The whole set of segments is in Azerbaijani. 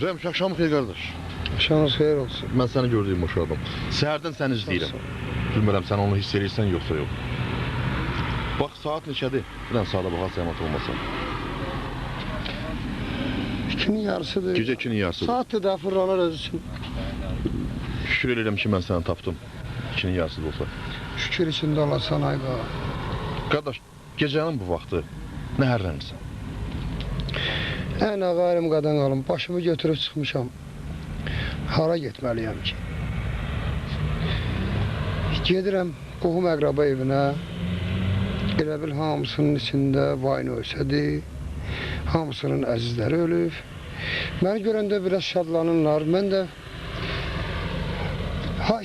Rəmiş, axşamın xeyir qardaş. Şanınız xeyir olsun. Mən səni gördüyüm boş adam. Səhərdən səni izləyirəm. Bilmirəm, sən onu hiss edirsən yoxsa yox. Bax, saat neçədir? Bir dənə saata baxar zəhmət olmasa. 2'nin yarısıdır. Gecə 2'nin yarısıdır. Saatdir də fırlanar öz üçün. Şükür edirəm ki, mən səni tapdım. 2'nin yarısıdır olsa. Şükür içində olasan ayqa. Qardaş, gecənin bu vaxtı nə hərlənirsən? Ən ağarım qadan qalım, başımı götürüb çıxmışam. Hara getməliyəm ki? Gedirəm qohum əqraba evinə. Elə bil hamısının içində vayını ölsədir. Hamısının əzizləri ölüb. Məni görəndə biraz şadlanırlar. Mən də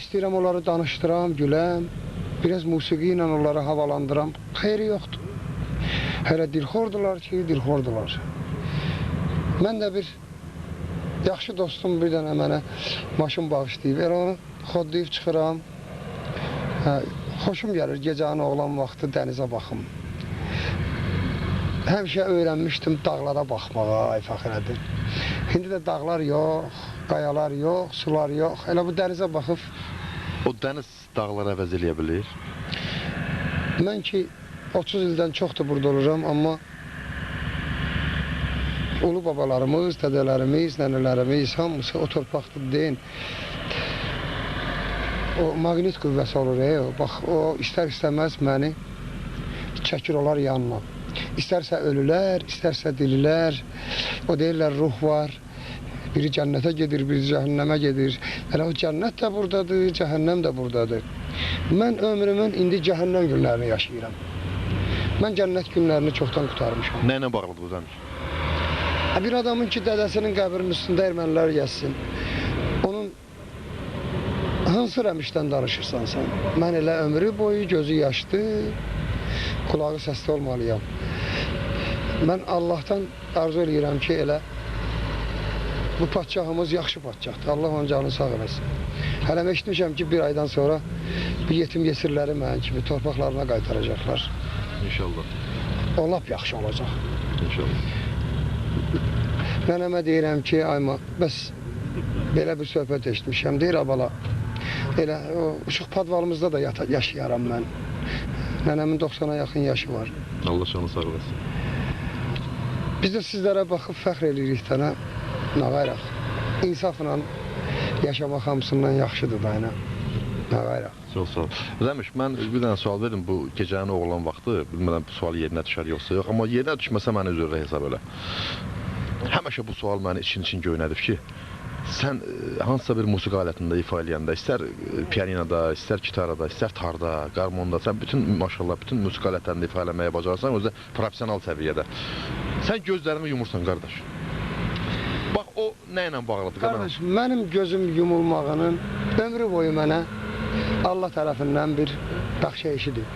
istəyirəm onları danışdıram, güləm. Biraz musiqi ilə onları havalandıram. Xeyri yoxdur. Hələ dilxordular ki, dilxordular. Mən də bir yaxşı dostum bir dənə mənə maşın bağışlayıb. Elə onu xodlayıb çıxıram. Xoşum gəlir gecənin oğlan vaxtı dənizə baxım. Həmişə öyrənmişdim dağlara baxmağa, ay Fəxrəddin. İndi də dağlar yox, qayalar yox, sular yox. Elə bu dənizə baxıb... O dəniz dağları əvəz eləyə bilir? Mən ki 30 ildən çoxdur burada oluram, amma ulu babalarımız, dədələrimiz, nənələrimiz hamısı o torpaqdır deyin. O maqnit qüvvəsi olur, bax o istər-istəməz məni çəkir olar yanına. İstərsə ölülər, istərsə dirilər. O deyirlər ruh var. Biri cənnətə gedir, biri cəhənnəmə gedir. Elə o cənnət də buradadır, cəhənnəm də buradadır. Mən ömrümün indi cəhənnəm günlərini yaşayıram. Mən cənnət günlərini çoxdan qutarmışam. Nə ilə bağlıdır bu Rəmiş? Bir adamın ki dədəsinin qəbrinin üstündə ermənilər gəzsin. Onun hansı Rəmişdən danışırsan sən? Mən elə ömrü boyu gözü yaşlı, kulağı səsli olmalıyam. Mən Allah'tan arzu edirəm ki, elə bu padşahımız yaxşı padşahdır. Allah onun canını sağ eləsin. Hələm eşitmişəm ki, bir aydan sonra bir yetim yesirləri mənim kimi torpaqlarına qaytaracaqlar. İnşallah. O lap yaxşı olacaq. İnşallah. Nənəmə deyirəm ki, ayma, bəs belə bir söhbət eşitmişəm. Deyir, abala, elə o uşaq padvalımızda da yaşayaram mən. Nənəmin 90'a yaxın yaşı var. Allah canını sağ olasın. Biz də sizlərə baxıb fəxr edirik dənə, nağayraq. İnsafla yaşamaq hamısından yaxşıdır da, nağayraq. Çox sağ ol. Rəmiş, mən bir dənə sual verim, bu gecənin oğlan vaxtı, bilmirəm bu sual yerinə düşər yoxsa yox, amma yerinə düşməsə məni üzrə hesab elə. Həmişə bu sual məni için göynədib ki, sən hansısa bir musiqi alətində ifa eləyəndə, istər pianinoda, istər gitarada, istər tarda, qarmonda, sən bütün, maşallah, bütün musiqi alətlərində ifa eləməyə bacarsan, özü də profesional səviyyədə. Sən gözlərimi yumursan, qardaş. Bax, o nə ilə bağlıdır? Qardaş, mənim gözüm yumulmağının ömrü boyu mənə Allah tərəfindən bir bəxşə işidir.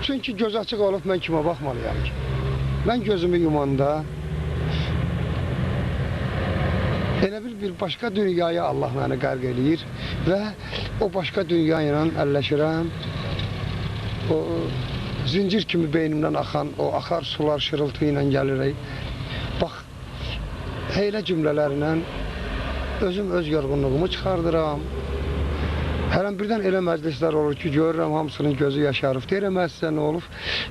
Çünki göz açıq olub mən kimə baxmalıyam ki. Mən gözümü yumanda elə bir başqa dünyaya Allah məni qərq eləyir və o başqa dünya ilə əlləşirəm. O zincir kimi beynimdən axan, o axar sular şırıltı ilə gəlirək. Bax, heylə cümlələrlə özüm öz yorğunluğumu çıxardıram. Hələm birdən elə məclislər olur ki, görürəm hamısının gözü yaşarıb. Deyirəm, sizə nə olub?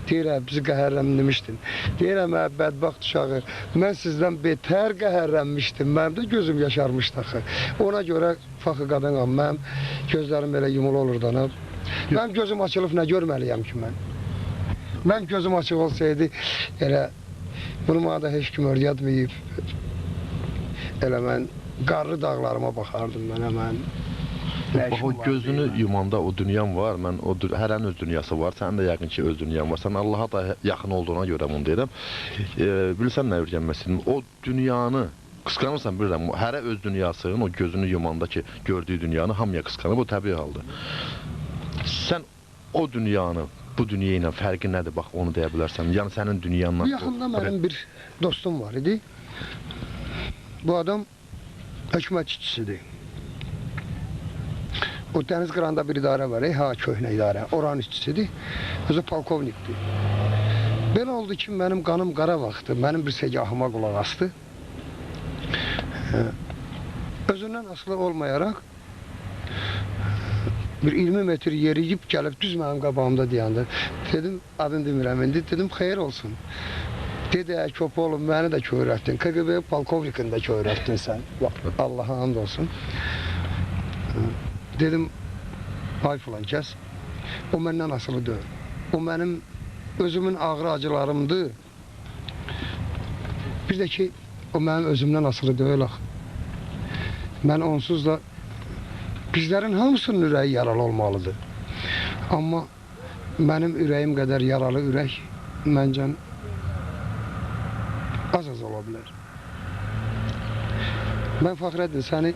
Deyirəm, bizi qəhərlənmişdin. Deyirəm, bədbaxt uşağı, mən sizdən betər qəhərlənmişdim. Mənim də gözüm yaşarmışdı axı. Ona görə faxı qadınam, mənim gözlərim elə yumulu olur da. Mənim gözüm açılıb nə görməliyəm ki mən? Mənim gözüm açıq olsaydı, elə bunu mənə da heç kim öyrətməyib. Elə mən qarlı dağlarıma baxardım mən həmən. Bax, o gözünü yumanda o dünyan var, hərənin öz dünyası var, sənin də yəqin ki öz dünyan var. Sən Allaha da yaxın olduğuna görə bunu deyirəm. Bilirsən nə öyrənmək istədim? O dünyanı qısqanırsan, bilirəm, hərə öz dünyasının, o gözünü yumanda ki, gördüyü dünyanı hamıya qısqanır, o təbii haldır. Sən o dünyanı, bu dünya ilə fərqi nədir, bax, onu deyə bilərsən? Yəni, sənin dünyanla... Bu yaxında mənim bir dostum var idi. Bu adam hökumət işçisidir. O dəniz qırağında bir idarə var, köhnə idarə, oranın işçisidir, özü polkovnikdir. Belə oldu ki, mənim qanım qara vaxtı, mənim bir segahıma qulaq astı. özündən asılı olmayaraq bir 20 metr yeriyib gəlib düz mənim qabağımda deyəndə dedim, adını demirəm indi, dedim xeyir olsun. Dedi, köpü oğlum, məni də köyrətdin, KGB polkovnikini də köyrətdin sən, Allaha hamd olsun. Dedim, ay filan kəs, o məndən asılı deyil. O mənim özümün ağrı acılarımdır. Bir də ki, o mənim özümdən asılı deyil. Mən onsuz da bizlərin hamısının ürəyi yaralı olmalıdır. Amma mənim ürəyim qədər yaralı ürək məncə az-az ola bilər. Mən Fəxrəddin səni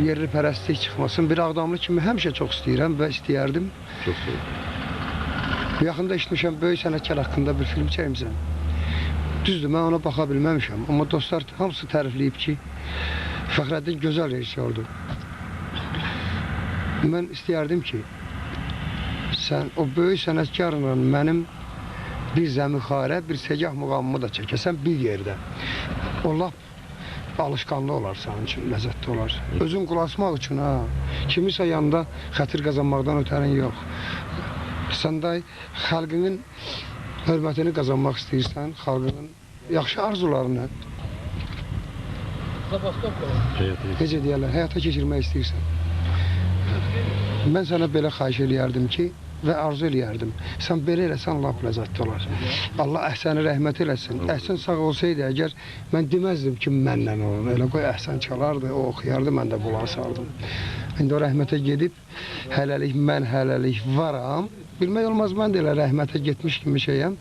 yerli pərəstlik çıxmasın, bir Ağdamlı kimi həmişə çox istəyirəm və istəyərdim. Çox sağ ol. Yaxında işmişəm, böyük sənətkar haqqında bir film çəkmişəm. Düzdür, mən ona baxa bilməmişəm, amma dostlar hamısı tərifləyib ki, Fəxrəddin gözəl rejissordur. Mən istəyərdim ki, sən o böyük sənətkarla mənim bir zəmixarə, bir segah muğamımı da çəkəsən bir yerdə. O lap alışqanlı olar sənin üçün, ləzzətli olar. Özün qulaşmaq üçün, kimisə yanında xətir qazanmaqdan ötərin yox. Sən də xalqının hörmətini qazanmaq istəyirsən, xalqının yaxşı arzularını necə deyərlər, həyata keçirmək istəyirsən. Mən sənə belə xahiş eləyərdim ki, və arzu eləyərdim. Sən belə eləsən, lap ləzzətli olar. Allah əhsəni rəhmət eləsin. Əhsən sağ olsaydı əgər, mən deməzdim ki, mənlə olun. Elə qoy əhsən çalardı, o oxuyardı, mən də bulan sardım. İndi o rəhmətə gedib, mən hələlik varam. Bilmək olmaz, mən də elə rəhmətə getmiş kimi şeyəm.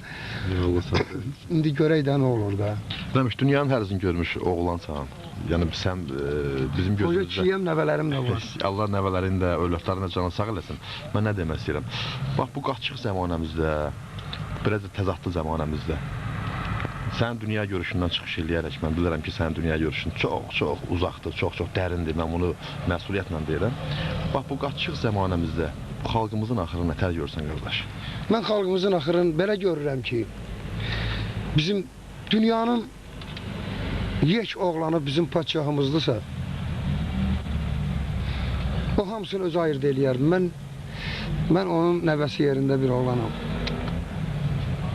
İndi görək də nə olur da. Demiş, dünyanın hərzini görmüş oğlansan. Yəni sən bizim gözümüzdə... Qoca kiyəm, nəvələrim də var. Allah nəvələrin də, övladların da canı sağ eləsin. Mən nə demək istəyirəm? Bax, bu qaçıq zəmanəmizdə, biraz da təzadlı zəmanəmizdə sənin dünya görüşündən çıxış eləyərək, mən bilirəm ki, sənin dünya görüşün çox uzaqdır, çox dərindir. Mən bunu məsuliyyətlə deyirəm. Bax, bu qaçıq zəmanəmizdə bu xalqımızın axırını nətər görsən, qardaş? Mən xalqımızın axırını belə görürəm ki, bizim dünyanın yek oğlanı bizim padşahımızdırsa, o hamısını öz ayırd eləyərdim. Mən onun nəvəsi yerində bir oğlanam.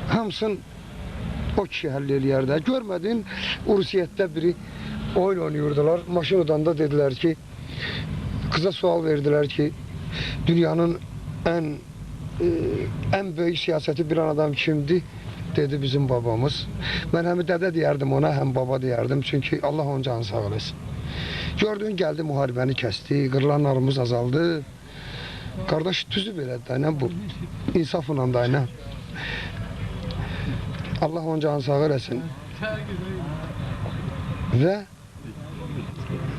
Hamısını o kişi həll eləyərdi. Görmədin, Ursiyyətdə biri oyun oynayırdılar. Maşın udanda dedilər ki, kıza sual verdilər ki, dünyanın ən böyük siyasəti bilen adam kimdi? Dedi bizim babamız. Mən həm dədə deyərdim ona, həm baba deyərdim. Çünki Allah onun canı sağ olasın. Gördün, gəldi, müharibəni kəsdi, qırılanlarımız azaldı. Qardaş, düzü belədir da, nə bu? İnsafla da, nə? Allah onun canı sağ olasın. Və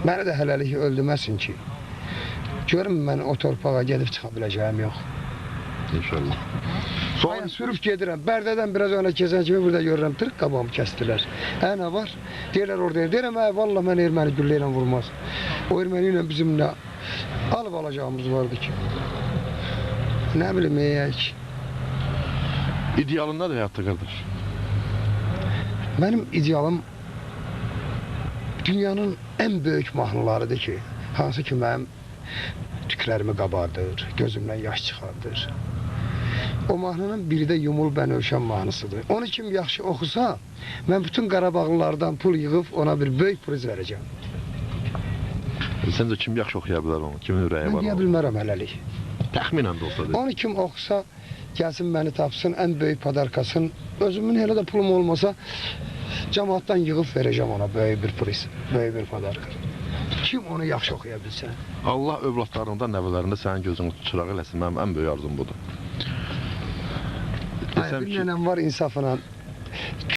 məni də hələlik öldürməsin ki, görün mən o torpağa gedib çıxa biləcəyim yox. İnşallah. Sonra sürüb gedirəm. Bərdədən biraz önə keçən kimi burada görürəm, tırq qabağımı kəsdilər. Nə var? Deyirlər orada. Deyirəm, valla mən erməni güllə ilə vurmaz. O erməni ilə bizim nə alıb alacağımız vardı ki. Nə bilim, ki. İdealın nədir həyatda, qardaş? Mənim idealım dünyanın ən böyük mahnılarıdır ki, hansı ki mənim tüklərimi qabardır, gözümdən yaş çıxardır. O mahnının biri də Yumul Bənövşən mahnısıdır. Onu kim yaxşı oxusa, mən bütün Qarabağlılardan pul yığıb ona bir böyük priz verəcəm. Səncə kim yaxşı oxuya bilər onu? Kimin ürəyi var? Mən deyə bilmərəm hələlik. Təxminən də olsa deyil. Onu kim oxusa, gəlsin məni tapsın, ən böyük padarkasın. Özümün elə də pulum olmasa, cəmaatdan yığıb verəcəm ona böyük bir priz, böyük bir padarka. Kim onu yaxşı oxuya bilsə? Allah övladlarında, nəvələrində sənin gözünü çıraq eləsin. Mənim ən böyük arzum budur. Bir nənəm var insafla.